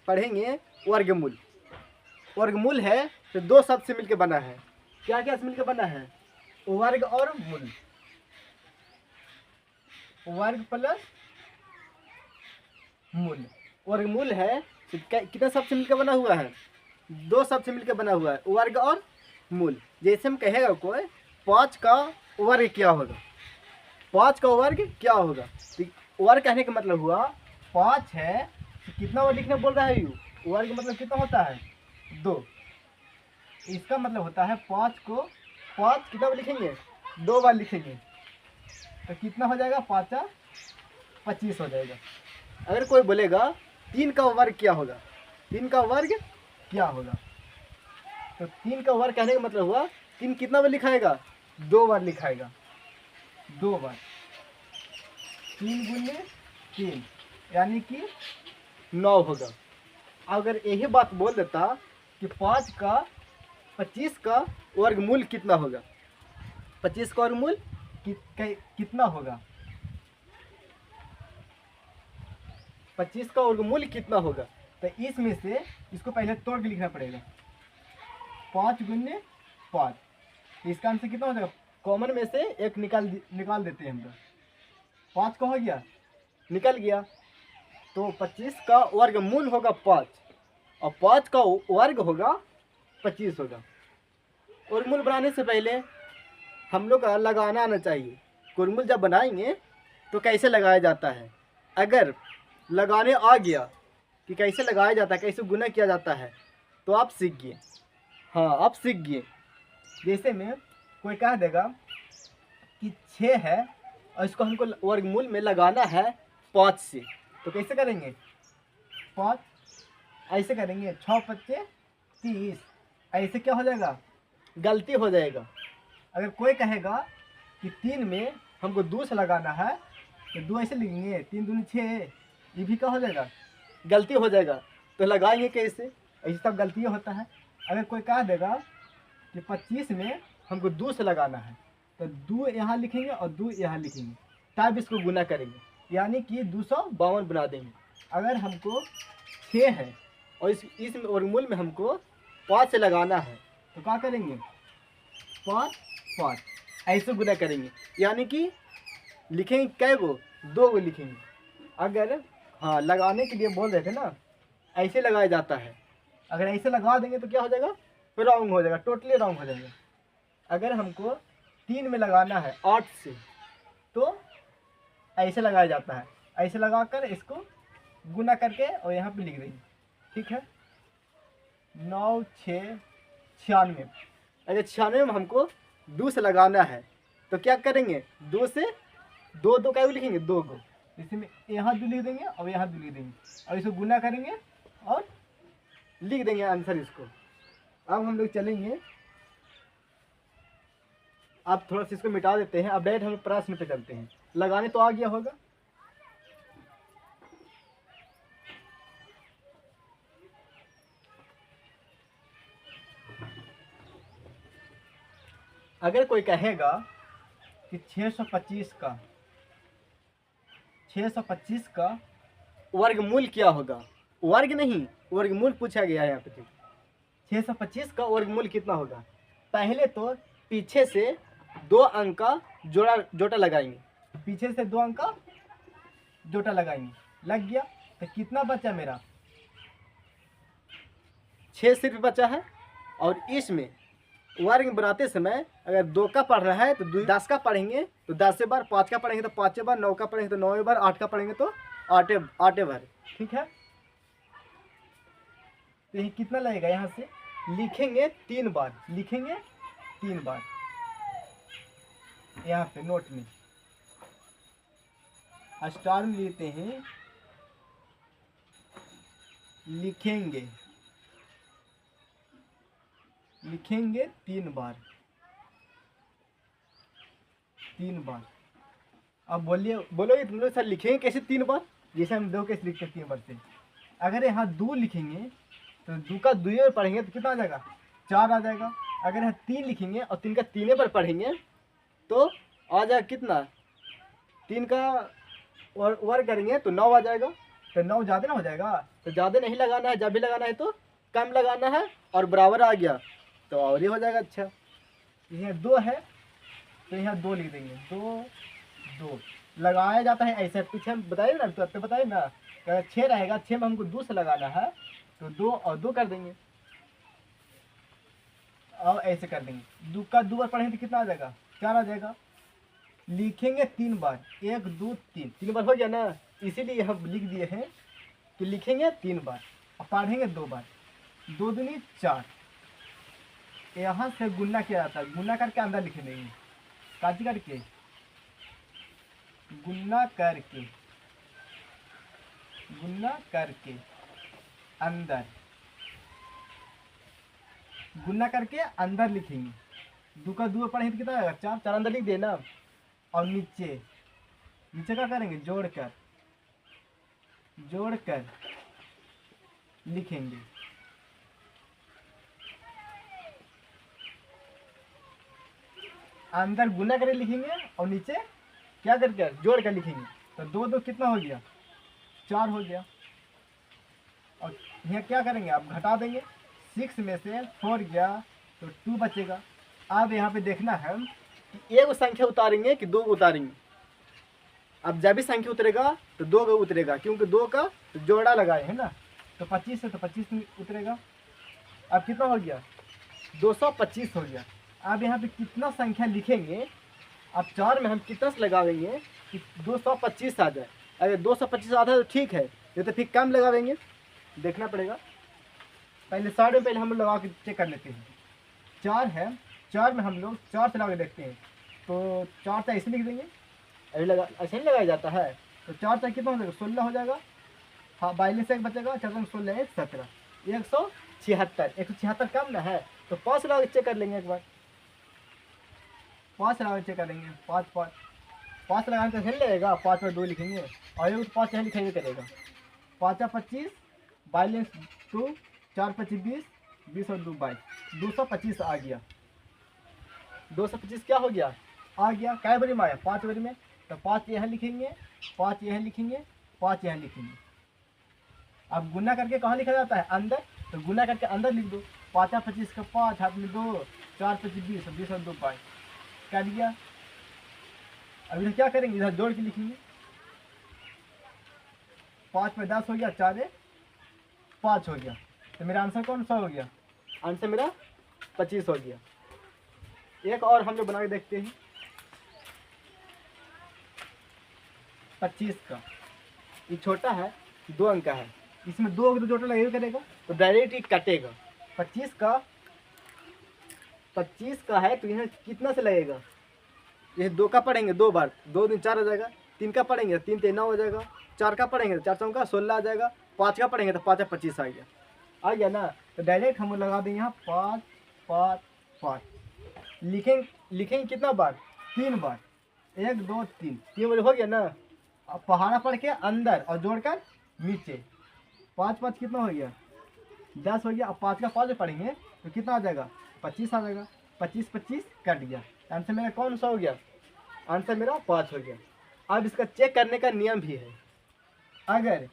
पढ़ेंगे वर्गमूल। वर्गमूल है तो दो शब्द से मिलकर बना है। क्या क्या से मिलकर बना है? वर्ग और मूल। वर्ग प्लस मूल। वर्गमूल है तो कितना शब्द से मिलकर बना हुआ है? दो शब्द से मिलकर बना हुआ है, वर्ग और मूल। जैसे हम कहेगा कोई 5 का वर्ग क्या होगा, 5 का वर्ग क्या होगा, तो वर्ग कहने का मतलब हुआ 5 है तो कितना वर्ग लिखने बोल रहा है यू? वर्ग मतलब कितना होता है? 2। इसका मतलब होता है 5 को 5 कितना बार लिखेंगे? 2 बार लिखेंगे तो कितना हो जाएगा? 5 25 हो जाएगा। अगर कोई बोलेगा 3 का वर्ग क्या होगा, 3 का वर्ग क्या होगा, तो 3 का वर्ग कहने का मतलब हुआ 3 कितना बार लिखाएगा? 2 बार लिखाएगा, 2 बार। 3 गुने 3 यानी कि 9 होगा। अगर यही बात बोल देता कि 5 का 25 का वर्गमूल कितना होगा, 25 का वर्गमूल कितना होगा, 25 का वर्गमूल कितना होगा, तो इसमें से इसको पहले तोड़ के लिखना पड़ेगा। 5 गुने 5, इसका आंसर कितना हो जाएगा? कॉमन में से एक निकाल देते हैं हम लोग। 5 का हो गया, निकल गया, तो 25 का वर्गमूल होगा 5 और 5 का वर्ग होगा 25 होगा। वर्गमूल बनाने से पहले हम लोग का लगाना आना चाहिए। वर्गमूल जब बनाएंगे तो कैसे लगाया जाता है, अगर लगाने आ गया कि कैसे लगाया जाता है, कैसे गुना किया जाता है, तो आप सीख गए। हाँ, आप सीख गए। जैसे में कोई कह देगा कि 6 है और इसको हमको वर्गमूल में लगाना है 5 से, तो कैसे करेंगे? 5 ऐसे करेंगे, 6 पच्चे 30, ऐसे क्या हो जाएगा? गलती हो जाएगा। अगर कोई कहेगा कि 3 में हमको 2 से लगाना है तो 2 ऐसे लिखेंगे, 3 दूनी 6, ये भी क्या हो जाएगा? गलती हो जाएगा। तो लगाएंगे कैसे? ऐसे सब गलती होता है। अगर कोई कह देगा कि 25 में हमको 2 से लगाना है तो 2 यहाँ लिखेंगे और 2 यहाँ लिखेंगे, तब इसको गुना करेंगे, यानी कि 252 बना देंगे। अगर हमको 6 है और इस वर्गमूल में हमको 5 से लगाना है तो क्या करेंगे? 5 5 ऐसे गुना करेंगे, यानी कि लिखेंगे कै गो? 2 गो लिखेंगे। अगर हाँ लगाने के लिए बोल रहे थे ना, ऐसे लगाया जाता है। अगर ऐसे लगा देंगे तो क्या हो जाएगा? फिर रॉन्ग हो जाएगा, टोटली रॉन्ग हो जाएगा। अगर हमको 3 में लगाना है 8 से तो ऐसे लगाया जाता है, ऐसे लगाकर इसको गुना करके और यहाँ पे लिख देंगे। ठीक है, 9 6 96। अगर 96 में हमको 2 से लगाना है तो क्या करेंगे? 2 से 2 क्या लिखेंगे? 2 गो, इसमें यहाँ 2 लिख देंगे और यहाँ 2 लिख देंगे और इसको गुना करेंगे और लिख देंगे आंसर इसको। अब हम लोग चलेंगे, आप थोड़ा सा इसको मिटा देते हैं, अब डायरेक्ट हम प्रश्न पे चलते हैं। लगाने तो आ गया होगा। अगर कोई कहेगा कि 625 का वर्गमूल क्या होगा, वर्ग नहीं वर्गमूल पूछा गया है यहाँ पे। 625 का वर्गमूल कितना होगा? पहले तो पीछे से 2 अंक का जोटा लगाएंगे, पीछे से 2 अंक का जोटा लगाएंगे, लग गया तो कितना बचा मेरा? 6 सिर्फ बचा है। और इसमें वर्ग बनाते समय अगर 2 का पढ़ रहा है तो 10 का पढ़ेंगे तो 10 बार, 5 का पढ़ेंगे तो 5 बार, 9 का पढ़ेंगे तो 9 बार, 8 का पढ़ेंगे तो 8 बार। ठीक है, तो ये कितना लगेगा? यहाँ से लिखेंगे 3 बार, लिखेंगे 3 बार यहाँ पे नोट में स्टार में लेते हैं, लिखेंगे 3 बार, 3 बार। अब बोलोगे तुम लोग सर लिखेंगे कैसे 3 बार? जैसे हम 2 कैसे लिखते हैं 3 बार से। अगर यहाँ 2 लिखेंगे तो 2 का 2 बार पढ़ेंगे तो कितना आ जाएगा? 4 आ जाएगा। अगर यहाँ 3 लिखेंगे और 3 का 3 बार पढ़ेंगे तो आ जाएगा कितना? 3 का वर्ग करेंगे तो 9 आ जाएगा। तो 9 ज़्यादा ना हो जाएगा, तो ज़्यादा नहीं लगाना है, जब भी लगाना है तो कम लगाना है, और बराबर आ गया तो और ही हो जाएगा। अच्छा यहाँ 2 है तो यहाँ 2 लिख देंगे, 2 2 लगाया जाता है ऐसे, पीछे हम बताइए ना, तो आपको बताइए ना, अगर 6 रहेगा, 6 में हमको 2 से लगाना है तो 2 और 2 कर देंगे, और ऐसे कर देंगे। 2 का 2 बार पढ़ेंगे तो कितना आ जाएगा, 4 आ जाएगा। लिखेंगे 3 बार, 1 2 3, 3 बार हो गया ना, इसीलिए हम लिख दिए हैं कि लिखेंगे 3 बार और पढ़ेंगे 2 बार। 2 दूनी 4, यहाँ से गुना किया जाता है, गुना करके अंदर लिखे देंगे, काटी करके गुना करके, गुना करके अंदर, गुना करके अंदर लिखेंगे। 2 का 2 पढ़ेंगे तो कितना आएगा, 4, 4 अंदर लिख देना। और नीचे, नीचे क्या करेंगे, जोड़कर, जोड़कर लिखेंगे। अंदर गुना करके लिखेंगे और नीचे क्या करके जोड़ कर लिखेंगे। तो 2 2 कितना हो गया, 4 हो गया। और यहाँ क्या करेंगे, आप घटा देंगे, 6 में से 4 गया तो 2 बचेगा। अब यहाँ पे देखना है कि एक संख्या उतारेंगे कि 2 उतारेंगे। अब जब भी संख्या उतरेगा तो 2 का उतरेगा, क्योंकि 2 का तो जोड़ा लगाए है ना, तो 25 है तो 25 में उतरेगा। अब कितना हो गया, 225 हो गया। अब यहाँ पे कितना संख्या लिखेंगे, अब 4 में हम कितना से लगाएंगे कि 225 आ जाए। अगर 225 आता है तो ठीक है, नहीं तो फिर कम लगाएंगे, देखना पड़ेगा। पहले 60 में पहले हम लोग लगा के चेक कर लेते हैं। 4 है, 4 में हम लोग 4 से लगा के देखते हैं, तो 4 से ऐसे लिख देंगे, अभी लगा ऐसे नहीं लगाया जाता है। तो 4 से कितना हो जाएगा, 16 हो जाएगा। हाँ 42 से एक बचेगा, 4 16 1 17, 176। 176 कम ना है, तो 5 लगा के चेक कर लेंगे एक बार, 5 लगा के चेक करेंगे। 5 लगाने से नहीं लगेगा, 5 में 2 लिखेंगे और ये 5 यहाँ लिखेंगे करेगा। 5 25, 42 2, 4 25 20, 20 और 2 22, 225 आ गया। 225 क्या हो गया, आ गया। कै बारी में आया, 5 बारी में, तो 5 यहाँ लिखेंगे, 5 यहाँ लिखेंगे, 5 यहाँ लिखेंगे। अब गुना करके कहाँ लिखा जाता है, अंदर, तो गुना करके अंदर लिख दो। 5 25 का 5 हाथ में 2, 4 25 20, 20 और 2 22 कर दिया। अब इधर क्या करेंगे, इधर जोड़ के लिखेंगे। 5 में 10 हो गया, 4 5 हो गया, तो मेरा आंसर कौन सा हो गया, आंसर मेरा 25 हो गया। एक और हम लोग बना के देखते हैं। 25 का ये छोटा है, 2 अंक का है, इसमें 2 तो जोटा लगेगा करेगा, तो डायरेक्ट ही कटेगा। 25 का है, तो यहाँ कितना से लगेगा, ये 2 का पढ़ेंगे 2 बार, 2 दिन 4 हो जाएगा। 3 का पढ़ेंगे 3 3 9 हो जाएगा। 4 का पढ़ेंगे तो 4 चौका 16 आ जाएगा। 5 का पढ़ेंगे तो 5 25 आ गया ना। तो डायरेक्ट हम लगा देंगे यहाँ 5 5 5। लिखेंगे कितना बार, 3 बार, 1 2 3, 3 बार हो गया ना। अब पहाड़ा पढ़ के अंदर और जोड़कर नीचे, 5 5 कितना हो गया, 10 हो गया। अब 5 का 5 पढ़ेंगे तो कितना आ जाएगा, 25 आ जाएगा। 25 25 कट गया, आंसर मेरा कौन सा हो गया, आंसर मेरा 5 हो गया। अब इसका चेक करने का नियम भी है। अगर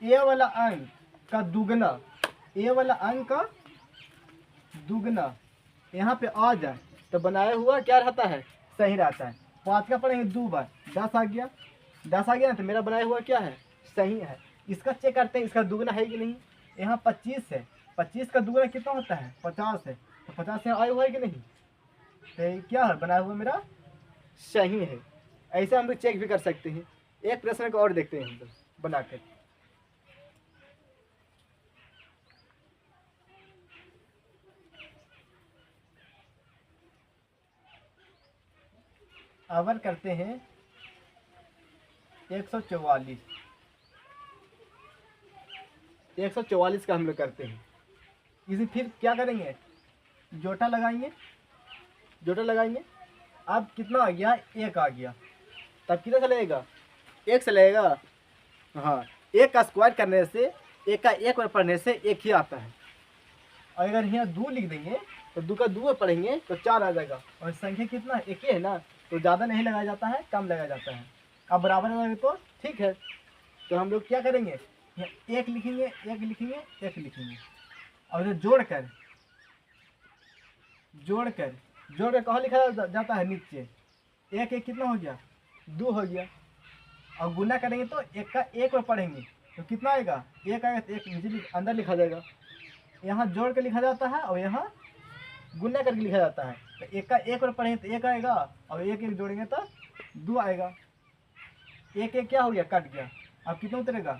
ए वाला अंक का दुगना, ए वाला अंक का दुगना यहाँ पे आ जाए तो बनाया हुआ क्या रहता है, सही रहता है। 5 का पढ़ेंगे 2 बार, 10 आ गया। 10 आ गया ना, तो मेरा बनाया हुआ क्या है, सही है। इसका चेक करते हैं इसका दुगना है कि नहीं। यहाँ 25 है, 25 का दुगना कितना होता है, 50 है, तो 50 यहाँ आया हुआ है कि नहीं, तो क्या है, बनाया हुआ मेरा सही है। ऐसे हम लोग चेक भी कर सकते हैं। एक प्रश्न को और देखते हैं हम लोग बनाकर। अवर करते हैं 144। 144 का हम लोग करते हैं। इसे फिर क्या करेंगे, जोटा लगाएंगे, जोटा लगाएंगे। अब कितना आ गया, 1 आ गया, तब कितना से लगेगा, 1 से लगेगा। हाँ 1 का स्क्वायर करने से, 1 का 1 बार पढ़ने से 1 ही आता है। और अगर यहाँ 2 लिख देंगे तो 2 का 2 बार पढ़ेंगे तो 4 आ जाएगा। और संख्या कितना, 1 ही है ना, तो ज़्यादा नहीं लगाया जाता है, कम लगाया जाता है। अब बराबर लगाएंगे तो ठीक है। तो हम लोग क्या करेंगे, यहाँ एक लिखेंगे, एक लिखेंगे, एक लिखेंगे, और इधर जोड़कर कहाँ लिखा जाता है, नीचे। एक एक कितना हो गया, 2 हो गया। और गुना करेंगे तो एक का एक और पढ़ेंगे तो कितना आएगा, एक आएगा, तो एक नीचे अंदर लिखा जाएगा। यहाँ जोड़ कर लिखा जाता है और यहाँ गुना करके लिखा जाता है। तो एक का एक और पढ़ेंगे तो एक आएगा, और एक एक जोड़ेंगे तो 2 आएगा। एक एक क्या हो गया, कट गया। अब कितना उतरेगा,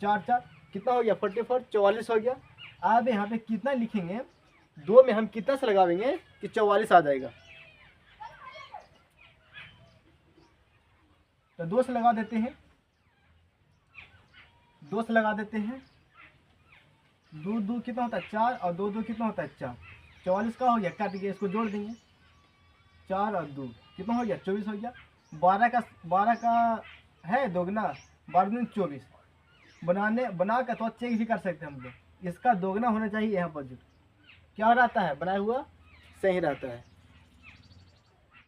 4 4 कितना हो गया, 44, 44 हो गया। अब यहाँ पे कितना लिखेंगे, 2 में हम कितना से लगावेंगे कि 44 आ जाएगा। तो 2 से लगा देते हैं, 2 से लगा देते हैं। 2 2 कितना होता है, 4, और 2 2 कितना होता है, 4। 44 का हो गया, काट के इसको जोड़ देंगे। 4 और 2 कितना हो गया, 24 हो गया। 12 का है दोगुना, 12 दूनी 24। बना कर तो चेक भी कर सकते हैं हम लोग, इसका दोगुना होना चाहिए यहाँ पर। जो क्या रहता है बनाया हुआ, सही रहता है।